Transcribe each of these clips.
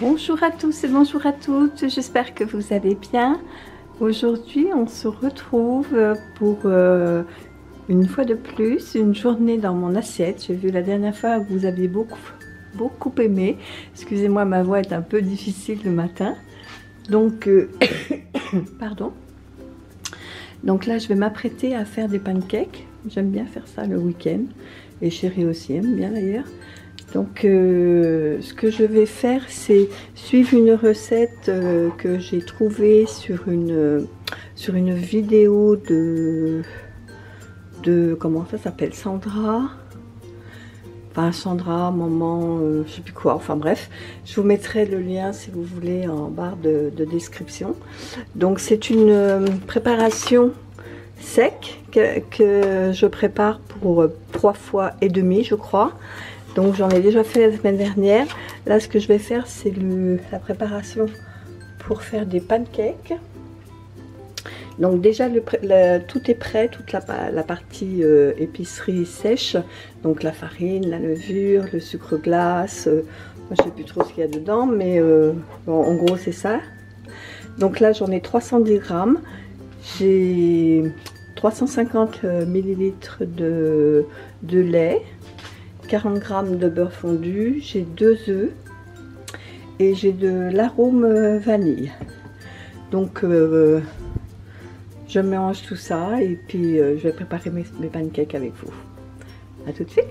Bonjour à tous et bonjour à toutes, j'espère que vous allez bien. Aujourd'hui on se retrouve pour une fois de plus une journée dans mon assiette. J'ai vu la dernière fois que vous aviez beaucoup aimé. Excusez-moi, ma voix est un peu difficile le matin. Donc, pardon. Donc là je vais m'apprêter à faire des pancakes. J'aime bien faire ça le week-end. Et chérie aussi aime bien d'ailleurs. Donc ce que je vais faire, c'est suivre une recette que j'ai trouvée sur une vidéo de comment ça s'appelle, Sandra, enfin Sandra, maman, je sais plus quoi, enfin bref, je vous mettrai le lien si vous voulez en barre de description. Donc c'est une préparation sec que je prépare pour 3 fois et demi je crois. Donc j'en ai déjà fait la semaine dernière. Là ce que je vais faire c'est la préparation pour faire des pancakes. Donc déjà tout est prêt, toute la partie épicerie sèche. Donc la farine, la levure, le sucre glace. Moi je sais plus trop ce qu'il y a dedans mais bon, en gros c'est ça. Donc là j'en ai 310 grammes. J'ai 350 millilitres de lait. 40 g de beurre fondu, j'ai 2 œufs et j'ai de l'arôme vanille. Donc je mélange tout ça et puis je vais préparer mes pancakes avec vous. A tout de suite.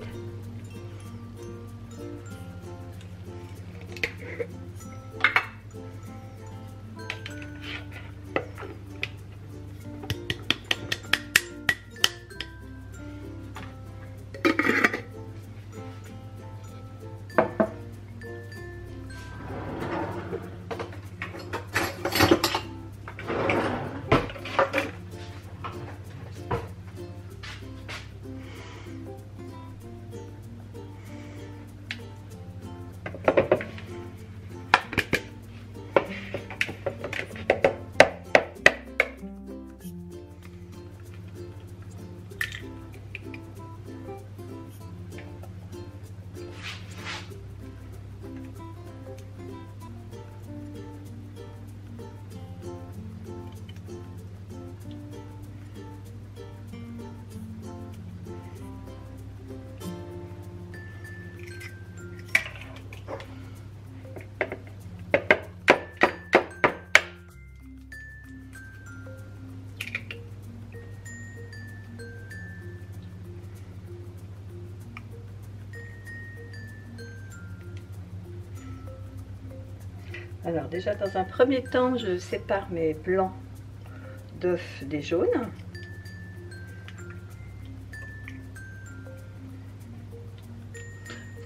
Alors déjà dans un premier temps, je sépare mes blancs d'œufs des jaunes.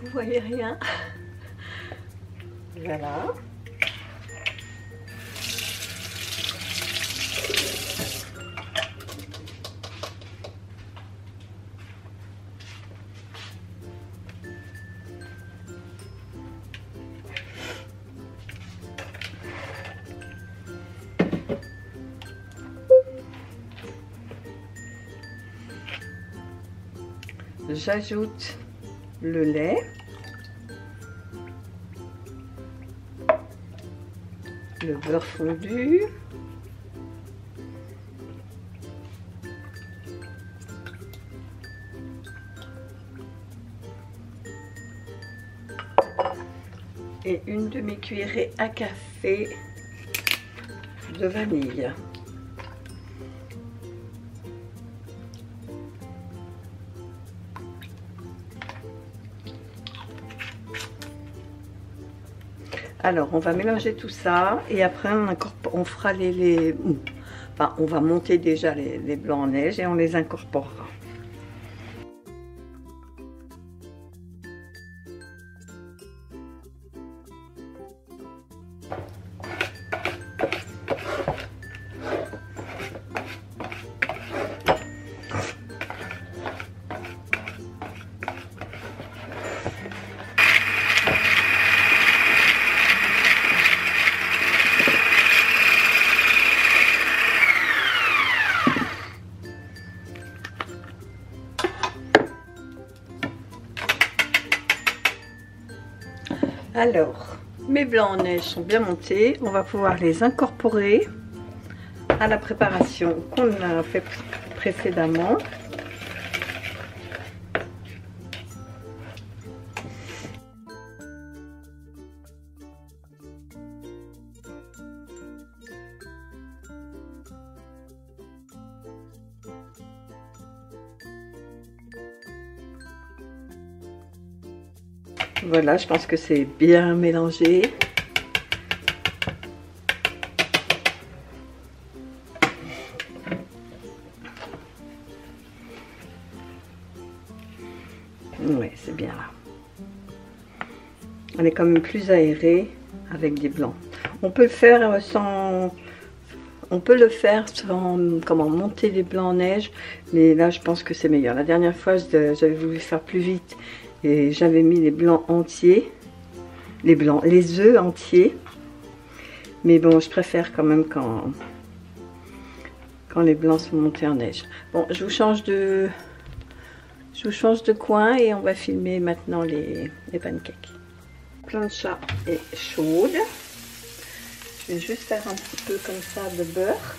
Vous voyez rien. Voilà. J'ajoute le lait, le beurre fondu, et une demi-cuillerée à café de vanille. Alors on va mélanger tout ça et après on fera enfin, on va monter déjà les blancs en neige et on les incorporera. Alors, Mes blancs en neige sont bien montés. On va pouvoir les incorporer à la préparation qu'on a fait précédemment. Voilà, je pense que c'est bien mélangé. Oui, c'est bien là. On est quand même plus aéré avec des blancs. On peut le faire sans... On peut le faire sans monter les blancs en neige, mais là je pense que c'est meilleur. La dernière fois j'avais voulu faire plus vite et j'avais mis les blancs entiers, les œufs entiers. Mais bon, je préfère quand même quand les blancs sont montés en neige. Bon, je vous change de coin et on va filmer maintenant les pancakes. La plancha est chaude. Je vais juste faire un petit peu comme ça de beurre.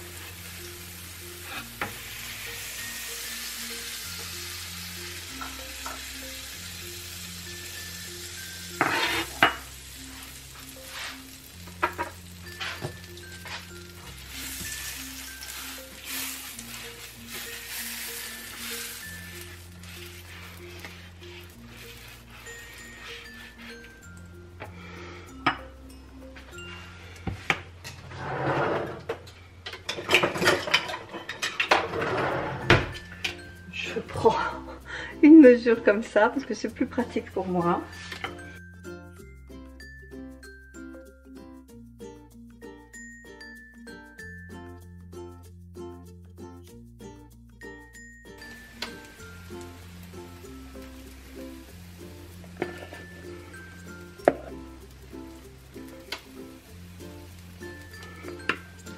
Je prends une mesure comme ça parce que c'est plus pratique pour moi.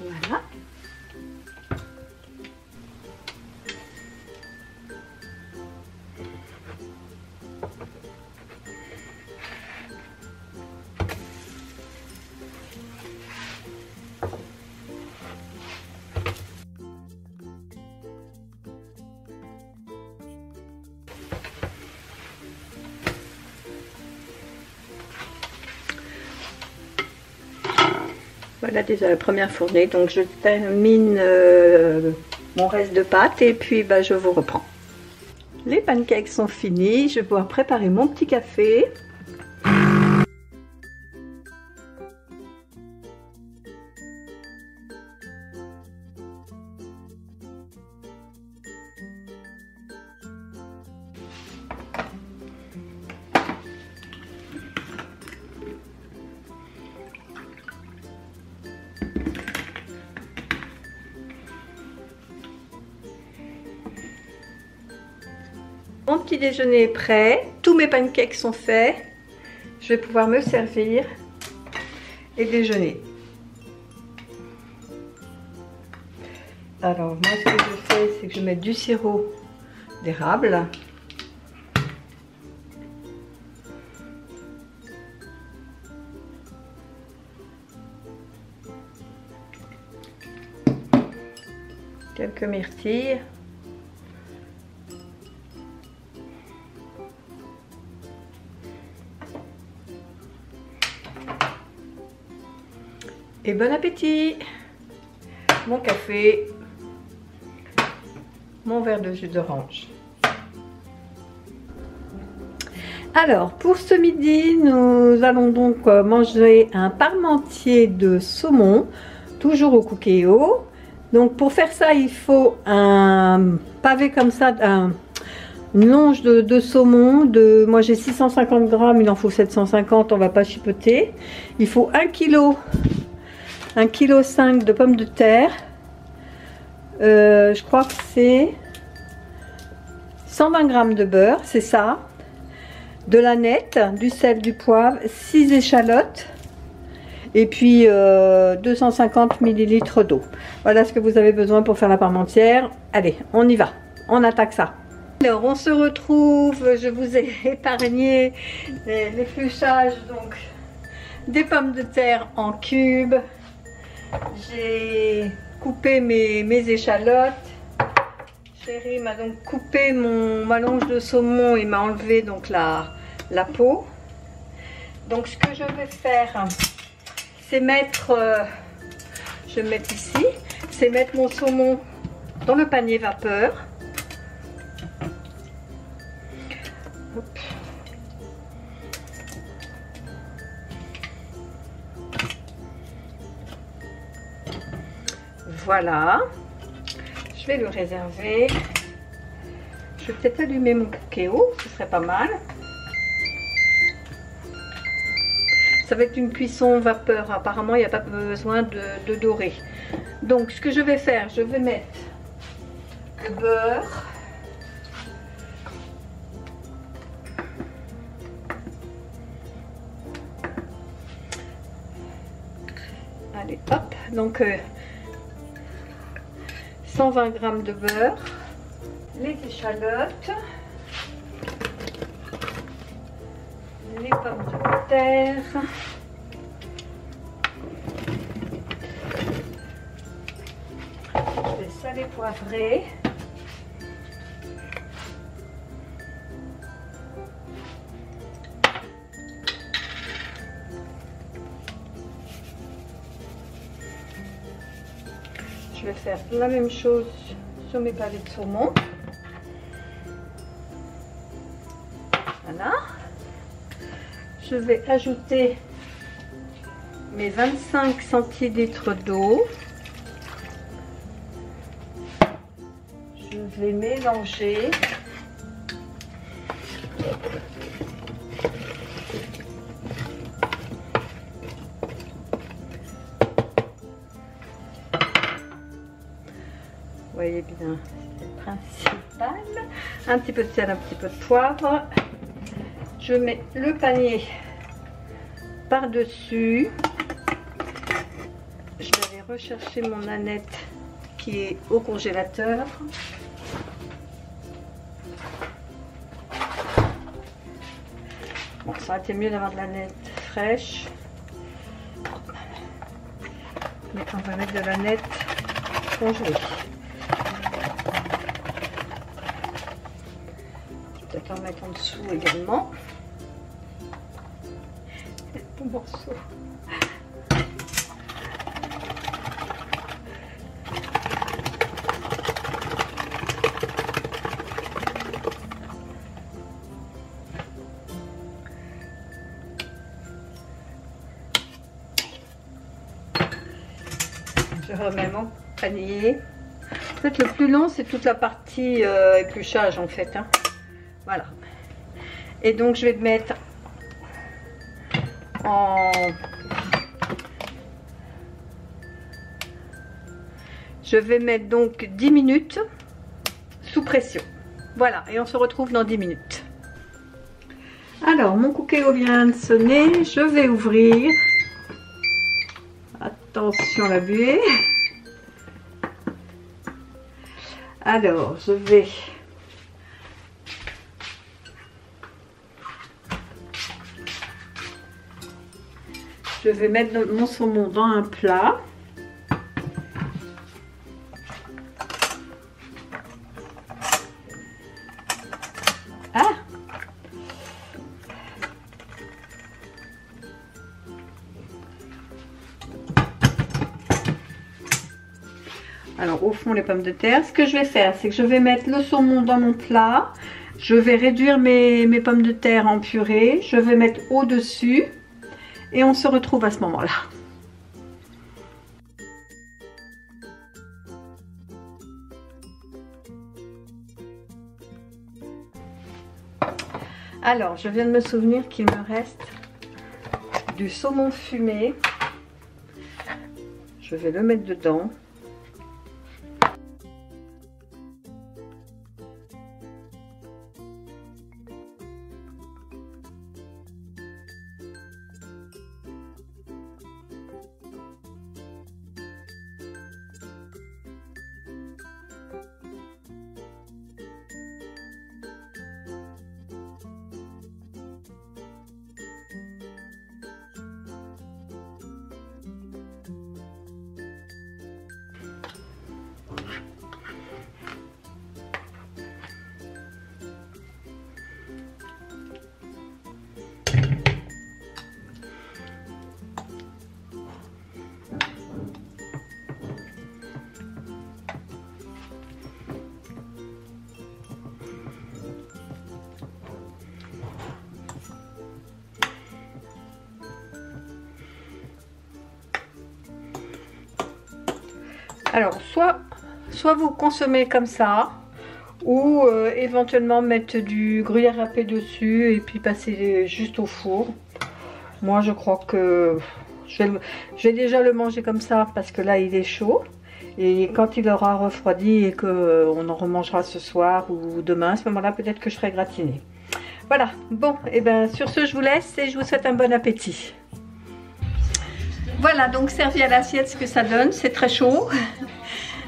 Voilà. Voilà déjà la première fournée, donc je termine mon reste de pâte et puis je vous reprends. Les pancakes sont finis, je vais pouvoir préparer mon petit café. Mon petit déjeuner est prêt, tous mes pancakes sont faits. Je vais pouvoir me servir et déjeuner. Alors moi ce que je fais, c'est que je mets du sirop d'érable. Quelques myrtilles. Et bon appétit! Mon café, mon verre de jus d'orange. Alors, pour ce midi, nous allons donc manger un parmentier de saumon, toujours au Cookéo. Donc, pour faire ça, il faut un pavé comme ça, une longe de saumon. Moi, j'ai 650 grammes, il en faut 750, on ne va pas chipoter. Il faut 1 kg. 1,5 kg de pommes de terre, je crois que c'est 120 g de beurre, c'est ça, de la nette, du sel, du poivre, 6 échalotes et puis 250 ml d'eau. Voilà ce que vous avez besoin pour faire la parmentière. Allez, on y va, on attaque ça. Alors on se retrouve, je vous ai épargné l'épluchage donc des pommes de terre en cubes. J'ai coupé mes échalotes. Chérie m'a donc coupé ma longe de saumon et m'a enlevé donc la peau. Donc ce que je vais faire, c'est mettre, je vais mettre ici, c'est mettre mon saumon dans le panier vapeur. Hop. Voilà, je vais le réserver. Je vais peut-être allumer mon cookéo, ce serait pas mal. Ça va être une cuisson vapeur, apparemment il n'y a pas besoin de dorer. Donc ce que je vais faire, je vais mettre beurre. Allez hop, donc 120 g de beurre, les échalotes, les pommes de terre, je vais saler poivrer, je vais faire la même chose sur mes pavés de saumon. Voilà. Je vais ajouter mes 25 centilitres d'eau. Je vais mélanger. Vous voyez bien, c'est le principal. Un petit peu de sel, un petit peu de poivre. Je mets le panier par-dessus. Je vais aller rechercher mon nanette qui est au congélateur. Bon, ça aurait été mieux d'avoir de la nanette fraîche. Mais on va mettre de la nanette congelée. Peut-être en mettre en dessous également. Bon morceau. Je remets mon panier. En fait, le plus long, c'est toute la partie épluchage en fait. Hein. Voilà. Et donc, je vais mettre Je vais mettre donc 10 minutes sous pression. Voilà, et on se retrouve dans 10 minutes. Alors, mon cookéo vient de sonner. Je vais ouvrir. Attention la buée. Alors, je vais mettre mon saumon dans un plat. Ah! Alors au fond les pommes de terre, ce que je vais faire, c'est que je vais mettre le saumon dans mon plat. Je vais réduire mes pommes de terre en purée. Je vais mettre au-dessus. Et on se retrouve à ce moment-là. Alors, je viens de me souvenir qu'il me reste du saumon fumé. Je vais le mettre dedans. Alors, soit vous consommez comme ça, ou éventuellement mettre du gruyère râpé dessus et puis passer juste au four. Moi, je crois que je vais déjà le manger comme ça parce que là, il est chaud. Et quand il aura refroidi et qu'on en remangera ce soir ou demain, à ce moment-là, peut-être que je ferai gratiner. Voilà, bon, et bien sur ce, je vous laisse et je vous souhaite un bon appétit. Voilà, donc servi à l'assiette, ce que ça donne, c'est très chaud.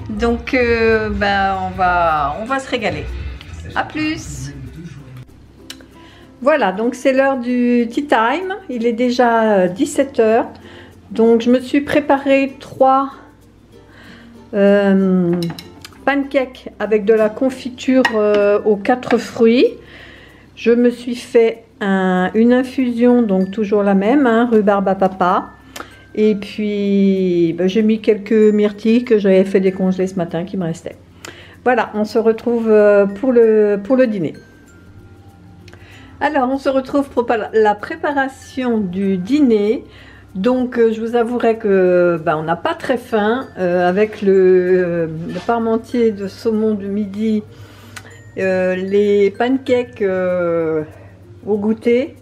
Donc, ben, on va se régaler. À plus. Voilà, donc c'est l'heure du tea time. Il est déjà 17 h. Donc, je me suis préparé 3 pancakes avec de la confiture aux 4 fruits. Je me suis fait une infusion, donc toujours la même, hein, rhubarbe à papa. Et puis ben, j'ai mis quelques myrtilles que j'avais fait décongeler ce matin qui me restaient. Voilà, on se retrouve pour le dîner. Alors, on se retrouve pour la préparation du dîner. Donc, je vous avouerai que ben, on n'a pas très faim avec le parmentier de saumon du midi, les pancakes au goûter.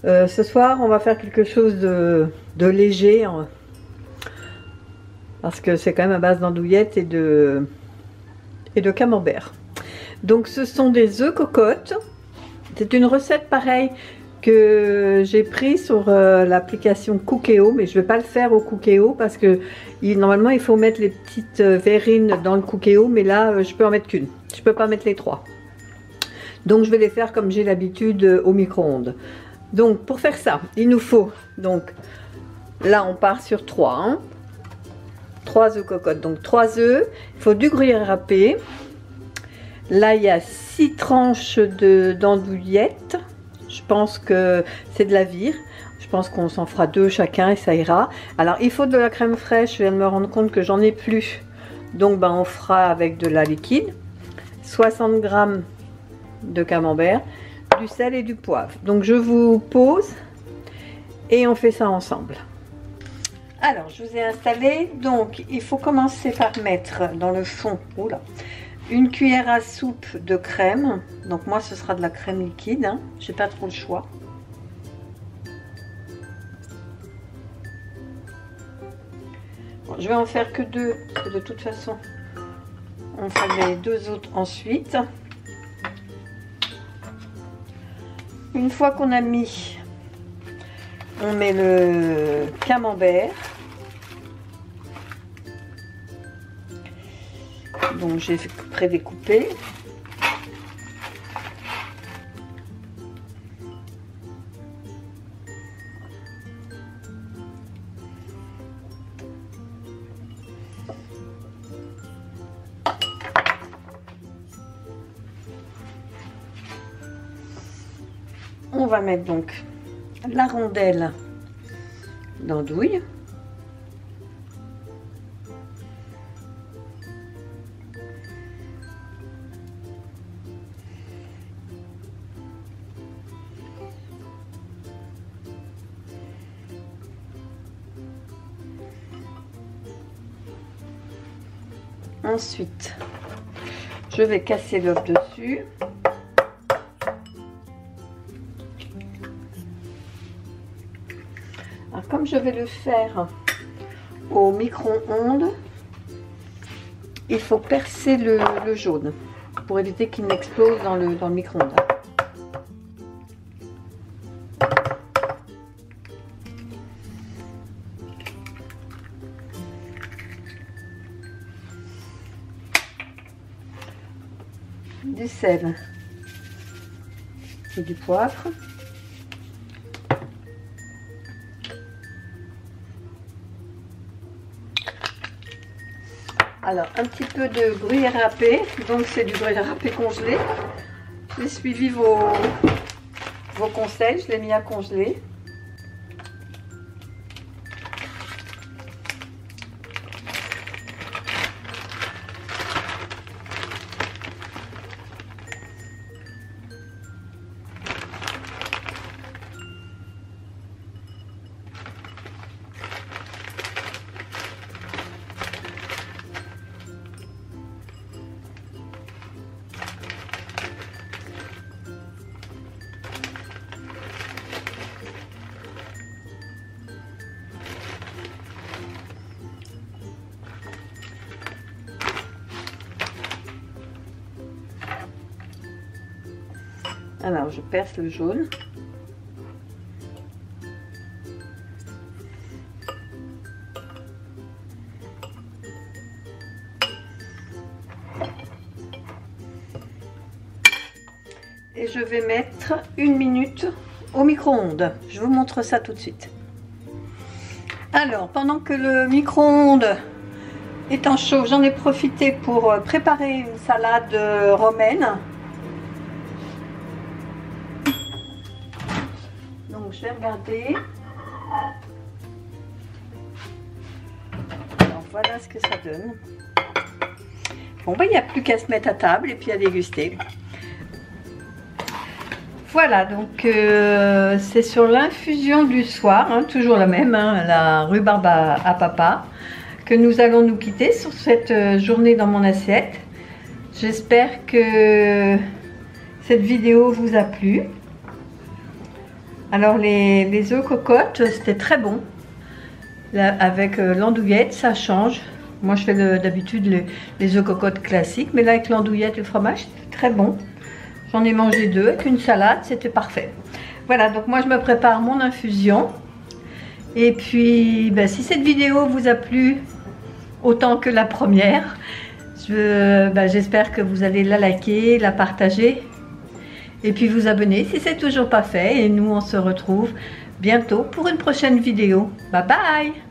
Ce soir, on va faire quelque chose de léger parce que c'est quand même à base d'andouillettes et de camembert. Donc, ce sont des œufs cocottes. C'est une recette pareille que j'ai pris sur l'application Cookéo, mais je ne vais pas le faire au Cookéo parce que normalement il faut mettre les petites verrines dans le Cookéo, mais là je peux en mettre qu'une, je ne peux pas mettre les 3. Donc je vais les faire comme j'ai l'habitude au micro-ondes. Donc pour faire ça, il nous faut, donc là on part sur 3, hein, 3 œufs cocottes, donc 3 œufs, il faut du gruyère râpé. Là il y a 6 tranches d'andouillettes. Je pense que c'est de la vire. Je pense qu'on s'en fera 2 chacun et ça ira. Alors, il faut de la crème fraîche. Je viens de me rendre compte que j'en ai plus. Donc, ben, on fera avec de la liquide. 60 g de camembert, du sel et du poivre. Donc, je vous pose et on fait ça ensemble. Alors, je vous ai installé. Donc, il faut commencer par mettre dans le fond. Oula. Une cuillère à soupe de crème, donc moi ce sera de la crème liquide, hein. J'ai pas trop le choix. Bon, je vais en faire que 2, parce que de toute façon on fait les 2 autres ensuite. Une fois qu'on a mis, on met le camembert. Donc j'ai prédécoupé. On va mettre donc la rondelle d'andouille. Ensuite, je vais casser l'œuf dessus. Alors, comme je vais le faire au micro-ondes, il faut percer le jaune pour éviter qu'il n'explose dans le micro-ondes. Du sel et du poivre. Alors un petit peu de gruyère râpé, donc c'est du gruyère râpé congelé. J'ai suivi vos conseils, je l'ai mis à congeler. Alors je perce le jaune. Et je vais mettre 1 minute au micro-ondes. Je vous montre ça tout de suite. Alors, pendant que le micro-ondes étant chaud, j'en ai profité pour préparer une salade romaine. Donc, je vais regarder. Alors, voilà ce que ça donne. Bon, ben, il n'y a plus qu'à se mettre à table et puis à déguster. Voilà, donc c'est sur l'infusion du soir, hein, toujours la même, hein, la rhubarbe à papa, que nous allons nous quitter sur cette journée dans mon assiette. J'espère que cette vidéo vous a plu. Alors les œufs cocottes, c'était très bon. Là, avec l'andouillette, ça change. Moi je fais d'habitude les œufs cocottes classiques, mais là avec l'andouillette et le fromage, c'était très bon. J'en ai mangé 2 avec une salade, c'était parfait. Voilà, donc moi je me prépare mon infusion. Et puis, ben, si cette vidéo vous a plu autant que la première, j'espère que vous allez la liker, la partager. Et puis vous abonner si c'est toujours pas fait. Et nous on se retrouve bientôt pour une prochaine vidéo. Bye bye!